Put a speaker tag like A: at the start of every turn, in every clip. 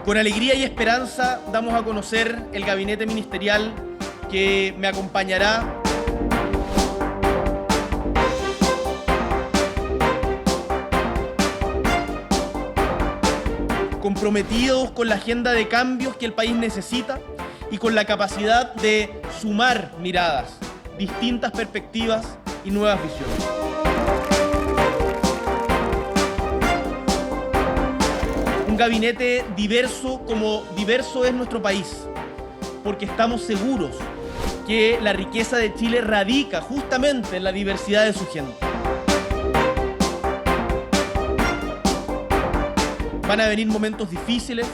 A: Con alegría y esperanza damos a conocer el gabinete ministerial que me acompañará comprometidos con la agenda de cambios que el país necesita y con la capacidad de sumar miradas, distintas perspectivas y nuevas visiones. Un gabinete diverso como diverso es nuestro país, porque estamos seguros que la riqueza de Chile radica justamente en la diversidad de su gente. Van a venir momentos difíciles,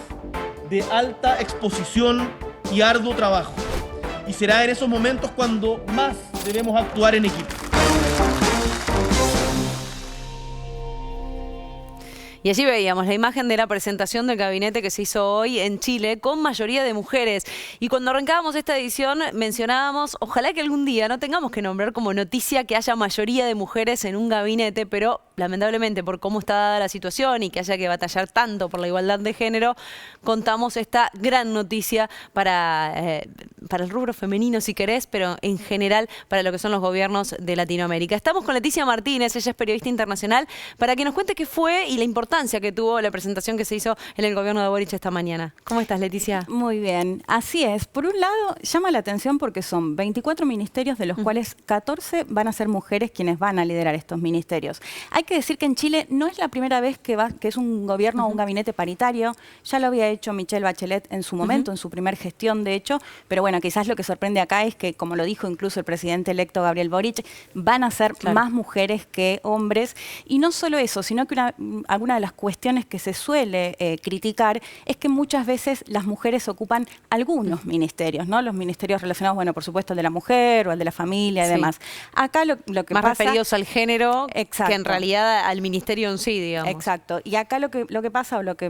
A: de alta exposición y arduo trabajo. Y será en esos momentos cuando más debemos actuar en equipo.
B: Y allí veíamos la imagen de la presentación del gabinete que se hizo hoy en Chile con mayoría de mujeres. Y cuando arrancábamos esta edición mencionábamos, ojalá que algún día no tengamos que nombrar como noticia que haya mayoría de mujeres en un gabinete, pero lamentablemente por cómo está dada la situación y que haya que batallar tanto por la igualdad de género, contamos esta gran noticia para el rubro femenino si querés, pero en general para lo que son los gobiernos de Latinoamérica. Estamos con Leticia Martínez, ella es periodista internacional, para que nos cuente qué fue y la importancia que tuvo la presentación que se hizo en el gobierno de Boric esta mañana. ¿Cómo estás, Leticia?
C: Muy bien, así es. Por un lado, llama la atención porque son 24 ministerios, de los cuales 14 van a ser mujeres quienes van a liderar estos ministerios. Hay que decir que en Chile no es la primera vez que es un gobierno o un gabinete paritario. Ya lo había hecho Michelle Bachelet en su momento, en su primer gestión, de hecho. Pero bueno, quizás lo que sorprende acá es que, como lo dijo incluso el presidente electo Gabriel Boric, van a ser más mujeres que hombres. Y no solo eso, sino que alguna de las cuestiones que se suele criticar es que muchas veces las mujeres ocupan algunos ministerios, ¿no? Los ministerios relacionados, bueno, por supuesto, el de la mujer o el de la familia y demás. Acá lo que
B: más
C: pasa,
B: referidos al género
C: exacto,
B: que en realidad al ministerio en sí, digamos.
C: Exacto. Y acá lo que pasa, o lo que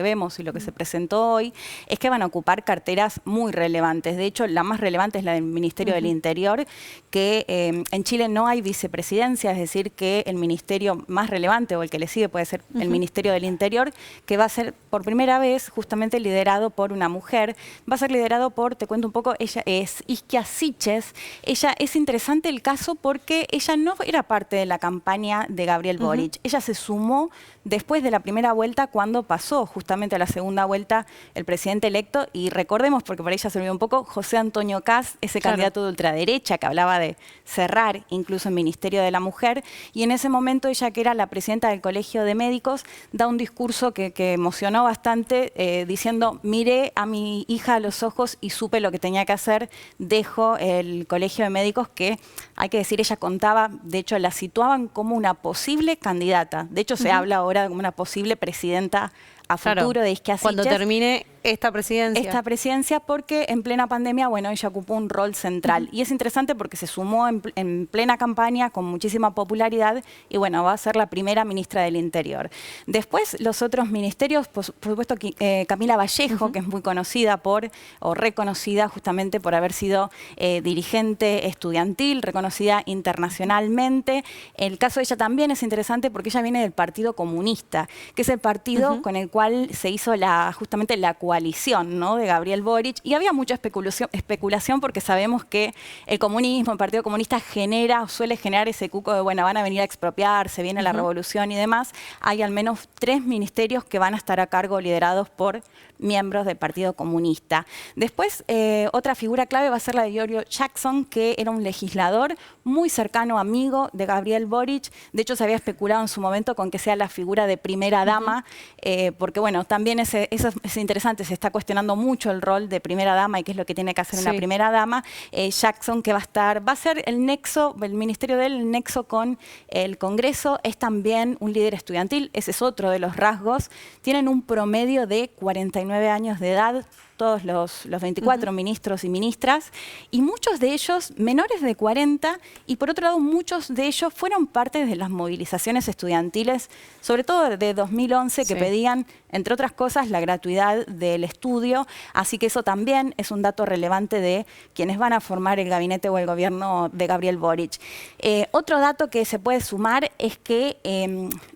C: vemos y lo que se presentó hoy, es que van a ocupar carteras muy relevantes. De hecho, la más relevante es la del Ministerio del Interior, que en Chile no hay vicepresidencia, es decir, que el ministerio más relevante o el que le sigue puede ser el Ministerio del Interior, que va a ser por primera vez justamente liderado por una mujer. Va a ser liderado por, te cuento un poco, ella es Isquia Siches. Ella es interesante el caso porque ella no era parte de la campaña de Gabriel Boric. Ella se sumó después de la primera vuelta, cuando pasó justamente a la segunda vuelta el presidente electo. Y recordemos, porque por ella se olvidó un poco, José Antonio Kast, ese candidato de ultraderecha que hablaba de cerrar incluso el Ministerio de la Mujer. Y en ese momento ella, que era la presidenta del Colegio de Médicos, da un discurso que emocionó bastante, diciendo: miré a mi hija a los ojos y supe lo que tenía que hacer, dejo el Colegio de Médicos, que hay que decir, ella contaba, de hecho la situaban como una posible candidata. De hecho se habla ahora como una posible presidenta a futuro de Isquia Siches.
B: Cuando termine esta presidencia.
C: Esta presidencia, porque en plena pandemia, bueno, ella ocupó un rol central. Y es interesante porque se sumó en plena campaña con muchísima popularidad y, bueno, va a ser la primera ministra del Interior. Después, los otros ministerios, por supuesto, Camila Vallejo, que es muy conocida o reconocida justamente por haber sido dirigente estudiantil, reconocida internacionalmente. El caso de ella también es interesante porque ella viene del Partido Comunista, que es el partido con el cual se hizo justamente la coalición, ¿no?, de Gabriel Boric, y había mucha especulación porque sabemos que el comunismo, el Partido Comunista suele generar ese cuco de, bueno, van a venir a expropiar, se viene la revolución y demás. Hay al menos 3 ministerios que van a estar a cargo, liderados por miembros del Partido Comunista. Después, otra figura clave va a ser la de Giorgio Jackson, que era un legislador muy cercano, amigo de Gabriel Boric. De hecho, se había especulado en su momento con que sea la figura de primera dama, porque, bueno, también eso es interesante, se está cuestionando mucho el rol de primera dama y qué es lo que tiene que hacer una primera dama. Jackson, que va a ser el nexo, el ministerio de él, el nexo con el Congreso, es también un líder estudiantil, ese es otro de los rasgos. Tienen un promedio de 49 años de edad, todos los 24 ministros y ministras, y muchos de ellos menores de 40, y por otro lado muchos de ellos fueron parte de las movilizaciones estudiantiles, sobre todo de 2011, que pedían, entre otras cosas, la gratuidad del estudio, así que eso también es un dato relevante de quienes van a formar el gabinete o el gobierno de Gabriel Boric. Otro dato que se puede sumar es que,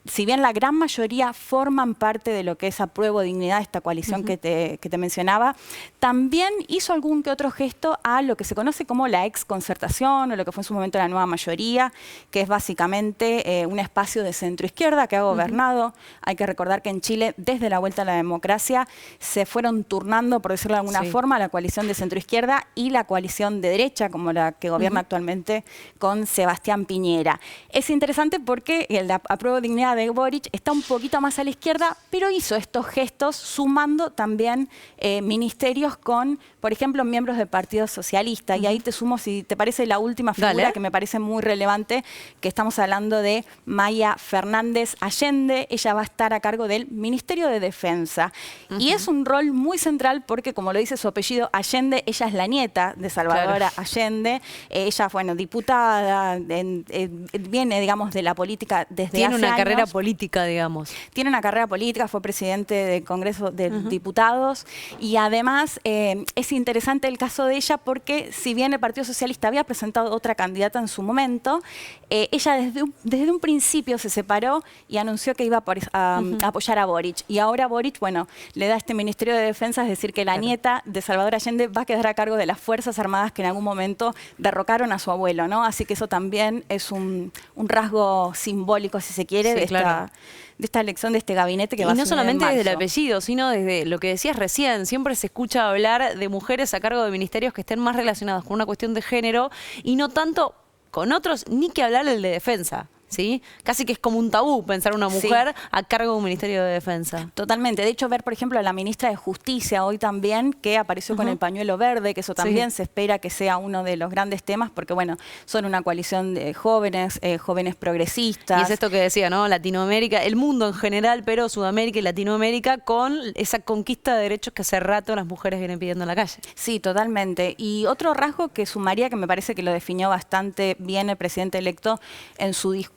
C: si bien la gran mayoría forman parte de lo que es Apruebo Dignidad, esta coalición que te mencionaba, también hizo algún que otro gesto a lo que se conoce como la exconcertación, o lo que fue en su momento la nueva mayoría, que es básicamente un espacio de centroizquierda que ha gobernado. Hay que recordar que en Chile, desde la vuelta a la democracia, se fueron turnando, por decirlo de alguna forma, la coalición de centroizquierda y la coalición de derecha, como la que gobierna actualmente con Sebastián Piñera. Es interesante porque el Apruebo Dignidad de Boric está un poquito más a la izquierda, pero hizo estos gestos sumando también ministerios con, por ejemplo, miembros del Partido Socialista. Y ahí te sumo, si te parece, la última figura que me parece muy relevante, que estamos hablando de Maya Fernández Allende. Ella va a estar a cargo del Ministerio de Defensa. Y es un rol muy central porque, como lo dice su apellido, Allende, ella es la nieta de Salvador Allende. Ella, bueno, diputada, viene, digamos, de la política desde hace años.
B: Tiene una carrera política, digamos.
C: Tiene una carrera política, fue presidente del Congreso de Diputados, y además es interesante el caso de ella porque, si bien el Partido Socialista había presentado otra candidata en su momento, ella desde un principio se separó y anunció que iba a apoyar a Boric. Y ahora Boric, bueno, le da este Ministerio de Defensa, es decir, que la nieta de Salvador Allende va a quedar a cargo de las Fuerzas Armadas que en algún momento derrocaron a su abuelo, ¿no? Así que eso también es un rasgo simbólico, si se quiere, de esta elección de este gabinete que va a
B: Y no solamente desde el
C: marzo.
B: apellido, sino desde lo que decías recién. Siempre se escucha hablar de mujeres a cargo de ministerios que estén más relacionados con una cuestión de género y no tanto con otros, ni que hablar del de defensa. ¿Sí? Casi que es como un tabú pensar una mujer a cargo de un Ministerio de Defensa.
C: Totalmente. De hecho, ver, por ejemplo, a la ministra de Justicia hoy también, que apareció con el pañuelo verde, que eso también se espera que sea uno de los grandes temas, porque, bueno, son una coalición de jóvenes, jóvenes progresistas.
B: Y es esto que decía, ¿no? Latinoamérica, el mundo en general, pero Sudamérica y Latinoamérica, con esa conquista de derechos que hace rato las mujeres vienen pidiendo en la calle.
C: Sí, totalmente. Y otro rasgo que sumaría, que me parece que lo definió bastante bien el presidente electo en su discurso,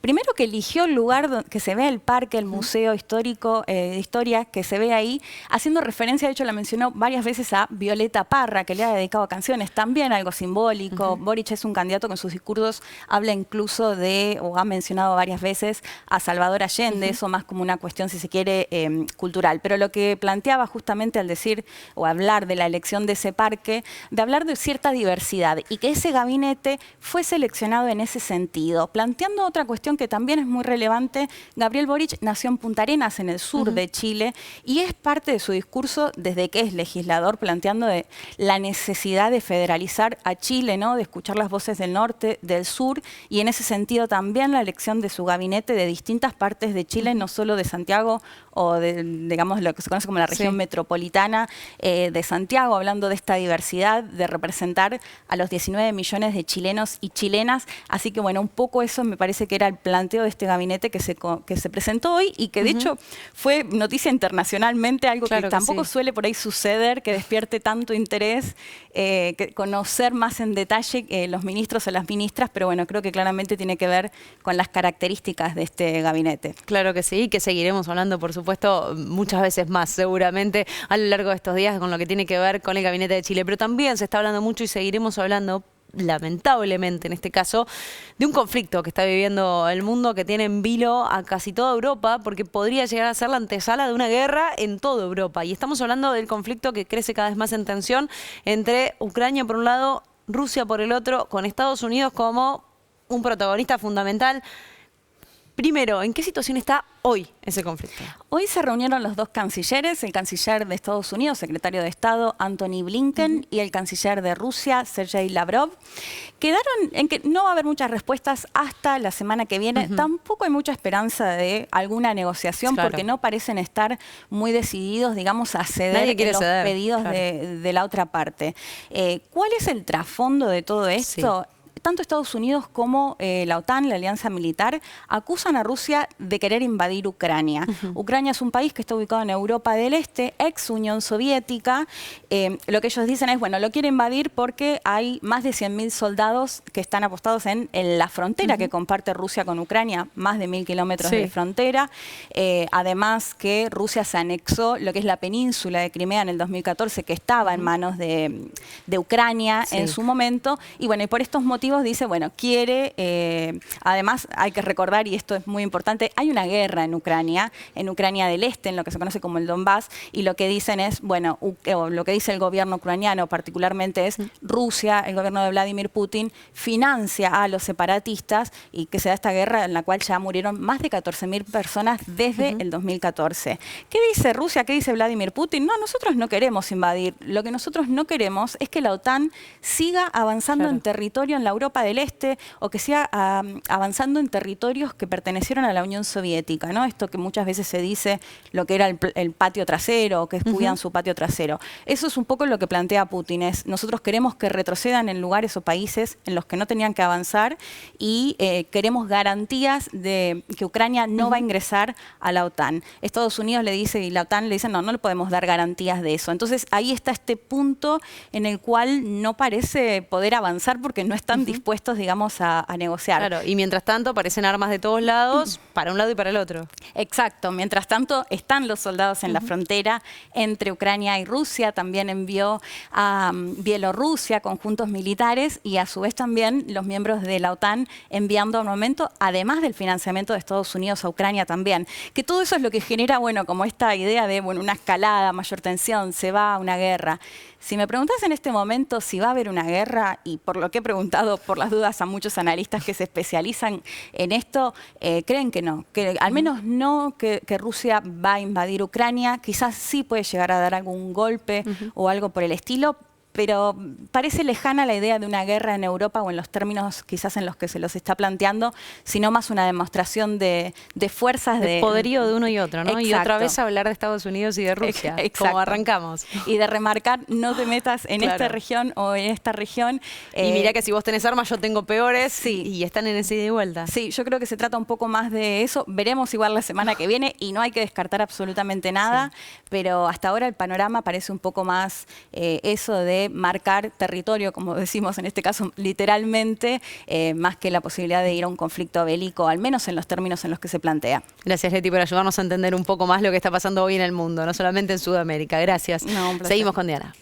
C: primero que eligió el lugar donde que se ve el parque, el Museo Histórico de Historia, que se ve ahí, haciendo referencia, de hecho la mencionó varias veces, a Violeta Parra, que le ha dedicado canciones, también algo simbólico. Boric es un candidato que en sus discursos habla incluso de, o ha mencionado varias veces, a Salvador Allende, eso más como una cuestión, si se quiere, cultural. Pero lo que planteaba justamente al decir o hablar de la elección de ese parque, de hablar de cierta diversidad, y que ese gabinete fue seleccionado en ese sentido. Planteando otra cuestión que también es muy relevante, Gabriel Boric nació en Punta Arenas, en el sur de Chile, y es parte de su discurso desde que es legislador, planteando de la necesidad de federalizar a Chile, ¿no? De escuchar las voces del norte, del sur, y en ese sentido también la elección de su gabinete de distintas partes de Chile, no solo de Santiago o de, digamos, lo que se conoce como la región metropolitana de Santiago, hablando de esta diversidad, de representar a los 19 millones de chilenos y chilenas. Así que, bueno, un poco eso me parece que era el planteo de este gabinete que se presentó hoy y que de hecho fue noticia internacionalmente, algo que tampoco suele por ahí suceder, que despierte tanto interés, que conocer más en detalle los ministros o las ministras, pero bueno, creo que claramente tiene que ver con las características de este gabinete.
B: Claro que sí, que seguiremos hablando, por supuesto, muchas veces más, seguramente, a lo largo de estos días, con lo que tiene que ver con el gabinete de Chile. Pero también se está hablando mucho y seguiremos hablando, lamentablemente en este caso, de un conflicto que está viviendo el mundo, que tiene en vilo a casi toda Europa, porque podría llegar a ser la antesala de una guerra en toda Europa. Y estamos hablando del conflicto que crece cada vez más en tensión entre Ucrania por un lado, Rusia por el otro, con Estados Unidos como un protagonista fundamental. Primero, ¿en qué situación está hoy ese conflicto?
C: Hoy se reunieron los dos cancilleres, el canciller de Estados Unidos, secretario de Estado, Antony Blinken, y el canciller de Rusia, Sergei Lavrov. Quedaron en que no va a haber muchas respuestas hasta la semana que viene. Tampoco hay mucha esperanza de alguna negociación, porque no parecen estar muy decididos, digamos, a ceder en los pedidos de la otra parte. ¿Cuál es el trasfondo de todo esto? tanto Estados Unidos como la OTAN, la alianza militar, acusan a Rusia de querer invadir Ucrania. Ucrania es un país que está ubicado en Europa del Este, ex Unión Soviética. Lo que ellos dicen es, bueno, lo quiere invadir porque hay más de 100.000 soldados que están apostados en la frontera que comparte Rusia con Ucrania, más de 1.000 kilómetros de frontera. Además que Rusia se anexó lo que es la península de Crimea en el 2014, que estaba en manos de Ucrania en su momento. Y bueno, y por estos motivos dice, bueno, quiere, además hay que recordar, y esto es muy importante, hay una guerra en Ucrania del Este, en lo que se conoce como el Donbass, y lo que dicen es, bueno, lo que dice el gobierno ucraniano particularmente es, Rusia, el gobierno de Vladimir Putin, financia a los separatistas y que se da esta guerra en la cual ya murieron más de 14.000 personas desde el 2014. ¿Qué dice Rusia? ¿Qué dice Vladimir Putin? No, nosotros no queremos invadir. Lo que nosotros no queremos es que la OTAN siga avanzando en territorio en la Europa del Este o que siga avanzando en territorios que pertenecieron a la Unión Soviética, ¿no? Esto que muchas veces se dice, lo que era el patio trasero, o que cuidan su patio trasero. Eso es un poco lo que plantea Putin, es nosotros queremos que retrocedan en lugares o países en los que no tenían que avanzar y queremos garantías de que Ucrania no va a ingresar a la OTAN. Estados Unidos le dice y la OTAN le dice no le podemos dar garantías de eso. Entonces ahí está este punto en el cual no parece poder avanzar porque no están dispuestos, digamos, a negociar.
B: Claro, y mientras tanto aparecen armas de todos lados, para un lado y para el otro.
C: Exacto, mientras tanto están los soldados en la frontera entre Ucrania y Rusia, también envió a Bielorrusia conjuntos militares y a su vez también los miembros de la OTAN enviando armamento, además del financiamiento de Estados Unidos a Ucrania también. Que todo eso es lo que genera, bueno, como esta idea de, bueno, una escalada, mayor tensión, se va a una guerra. Si me preguntas en este momento si va a haber una guerra, y por lo que he preguntado por las dudas a muchos analistas que se especializan en esto, creen que no, que al menos no que Rusia va a invadir Ucrania, quizás sí puede llegar a dar algún golpe o algo por el estilo, pero parece lejana la idea de una guerra en Europa o en los términos quizás en los que se los está planteando, sino más una demostración de fuerzas
B: de poderío de uno y otro, ¿no?
C: Exacto.
B: Y otra vez hablar de Estados Unidos y de Rusia, como arrancamos.
C: Y de remarcar, no te metas en esta región o en esta región.
B: Y mira que si vos tenés armas, yo tengo peores, y están en ese ida y vuelta.
C: Sí, yo creo que se trata un poco más de eso. Veremos igual la semana que viene y no hay que descartar absolutamente nada, pero hasta ahora el panorama parece un poco más eso de marcar territorio, como decimos en este caso literalmente, más que la posibilidad de ir a un conflicto bélico, al menos en los términos en los que se plantea.
B: Gracias, Leti, por ayudarnos a entender un poco más lo que está pasando hoy en el mundo, no solamente en Sudamérica. Gracias.
C: No, un placer.
B: Seguimos con Diana.